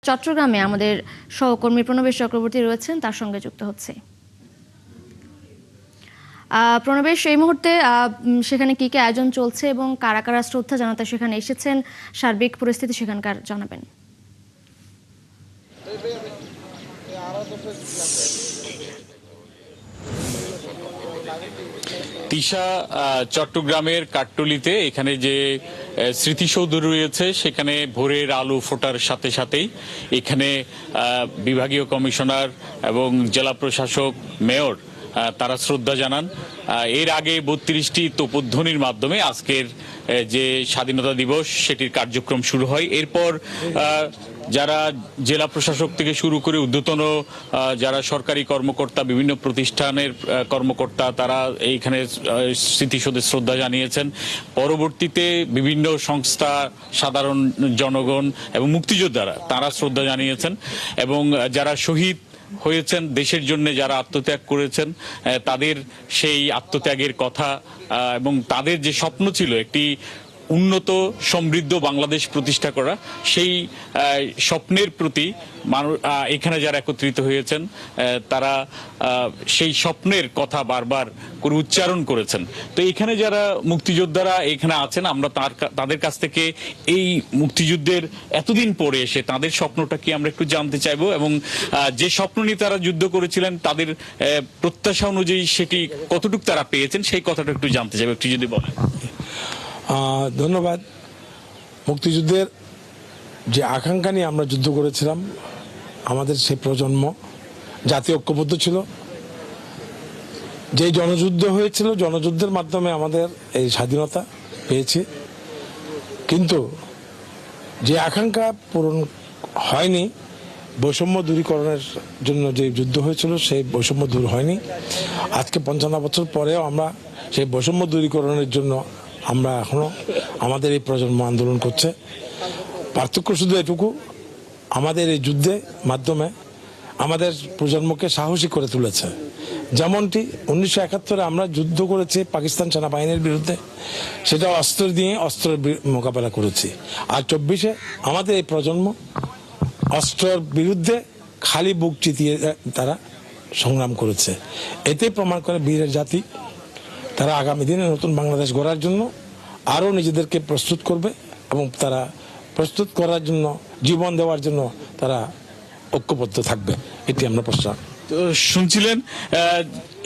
চট্টগ্রামে আমাদের সহকর্মী প্রণবেশ চক্রবর্তী রয়েছেন, তার সঙ্গে যুক্ত হচ্ছে। প্রণবেশ, এই মুহূর্তে সেখানে কি কি আয়োজন চলছে এবং কারা কারা শ্রদ্ধা জানাতে সেখানে এসেছেন, সার্বিক পরিস্থিতি সেখানকার জানাবেন। তিশা চট্টগ্রামের কাট্টলিতে এখানে যে স্মৃতিসৌধ রয়েছে সেখানে ভোরের আলো ফোটার সাথে সাথেই এখানে বিভাগীয় কমিশনার এবং জেলা প্রশাসক, মেয়র তারা শ্রদ্ধা জানান। এর আগে ৩২টি তোপধ্বনির মাধ্যমে আজকের যে স্বাধীনতা দিবস সেটির কার্যক্রম শুরু হয়। এরপর যারা জেলা প্রশাসক থেকে শুরু করে ঊর্ধ্বতন যারা সরকারি কর্মকর্তা, বিভিন্ন প্রতিষ্ঠানের কর্মকর্তা, তারা এইখানে স্মৃতিসৌধে শ্রদ্ধা জানিয়েছেন। পরবর্তীতে বিভিন্ন সংস্থা, সাধারণ জনগণ এবং মুক্তিযোদ্ধারা তারা শ্রদ্ধা জানিয়েছেন এবং যারা শহীদ হয়েছেন, দেশের জন্য যারা আত্মত্যাগ করেছেন, তাদের সেই আত্মত্যাগের কথা এবং তাদের যে স্বপ্ন ছিল একটি উন্নত সমৃদ্ধ বাংলাদেশ প্রতিষ্ঠা করা, সেই স্বপ্নের প্রতি এখানে যারা একত্রিত হয়েছেন তারা সেই স্বপ্নের কথা বারবার করে উচ্চারণ করেছেন। তো এখানে যারা মুক্তিযোদ্ধারা এখানে আছেন, আমরা তাদের কাছ থেকে এই মুক্তিযুদ্ধের এতদিন পরে এসে তাদের স্বপ্নটা কি আমরা একটু জানতে চাইবো এবং যে স্বপ্ন নিয়ে তারা যুদ্ধ করেছিলেন তাদের প্রত্যাশা অনুযায়ী সেটি কতটুকু তারা পেয়েছেন সেই কথাটা একটু জানতে চাইবো, একটু যদি বলেন। ধন্যবাদ। মুক্তিযুদ্ধের যে আকাঙ্ক্ষা নিয়ে আমরা যুদ্ধ করেছিলাম, আমাদের সেই প্রজন্ম জাতীয় ঐক্যবদ্ধ ছিল। যে জনযুদ্ধ হয়েছিল, জনযুদ্ধের মাধ্যমে আমাদের এই স্বাধীনতা পেয়েছি, কিন্তু যে আকাঙ্ক্ষা পূরণ হয়নি, বৈষম্য দূরীকরণের জন্য যে যুদ্ধ হয়েছিল সেই বৈষম্য দূর হয়নি। আজকে ৫৫ বছর পরেও আমরা সেই বৈষম্য দূরীকরণের জন্য আমরা এখনো আমাদের এই প্রজন্ম আন্দোলন করছে। পার্থক্য শুধু এটুকু, আমাদের এই যুদ্ধের মাধ্যমে আমাদের প্রজন্মকে সাহসী করে তুলেছে। যেমনটি ১৯৭১ আমরা যুদ্ধ করেছি পাকিস্তান সেনাবাহিনীর বিরুদ্ধে, সেটা অস্ত্র দিয়ে অস্ত্রের মোকাবেলা করেছি। আর ২৪-এ আমাদের এই প্রজন্ম অস্ত্রের বিরুদ্ধে খালি বুক চিতিয়ে তারা সংগ্রাম করেছে। এতে প্রমাণ করে বীরের জাতি তারা আগামী দিনে নতুন বাংলাদেশ গড়ার জন্য আরও নিজেদেরকে প্রস্তুত করবে এবং তারা প্রস্তুত করার জন্য, জীবন দেওয়ার জন্য তারা ঐক্যবদ্ধ থাকবে। এটি আমরা প্রস্তাব। শুনছিলেন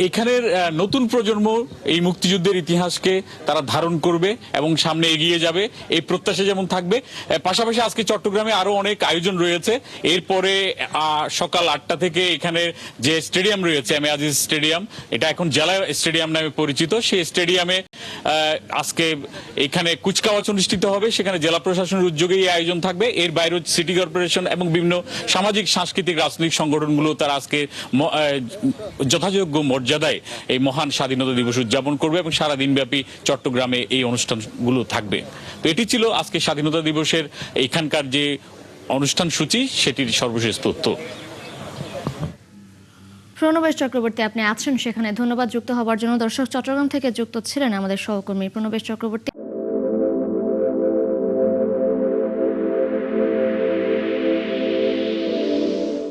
এখানের নতুন প্রজন্ম এই মুক্তিযুদ্ধের ইতিহাসকে তারা ধারণ করবে এবং সামনে এগিয়ে যাবে, এই প্রত্যাশা যেমন থাকবে। পাশাপাশি আজকে চট্টগ্রামে আরো অনেক আয়োজন রয়েছে। এরপরে সকাল ৮টা থেকে এখানে যে স্টেডিয়াম রয়েছে, এম এ আজিজ স্টেডিয়াম, এটা এখন জেলা স্টেডিয়াম নামে পরিচিত, সেই স্টেডিয়ামে আজকে এখানে কুচকাওয়াজ অনুষ্ঠিত হবে। সেখানে জেলা প্রশাসনের উদ্যোগে এই আয়োজন থাকবে। এর বাইরে সিটি কর্পোরেশন এবং বিভিন্ন সামাজিক, সাংস্কৃতিক, রাজনৈতিক সংগঠনগুলো তারা আজকে যথাযোগ্য মর্যাদায় এই মহান স্বাধীনতা দিবস উদযাপন করবে এবং সারা দিনব্যাপী চট্টগ্রামে এই অনুষ্ঠানগুলো থাকবে। তো এটি ছিল আজকে স্বাধীনতা দিবসের এখানকার যে অনুষ্ঠান সূচি, সেটির সর্বশেষ তথ্য। প্রণবেশ চক্রবর্তী, আপনি আছেন সেখানে, ধন্যবাদ যুক্ত হওয়ার জন্য। দর্শক, চট্টগ্রাম থেকে যুক্ত ছিলেন আমাদের সহকর্মী প্রণবেশ চক্রবর্তী।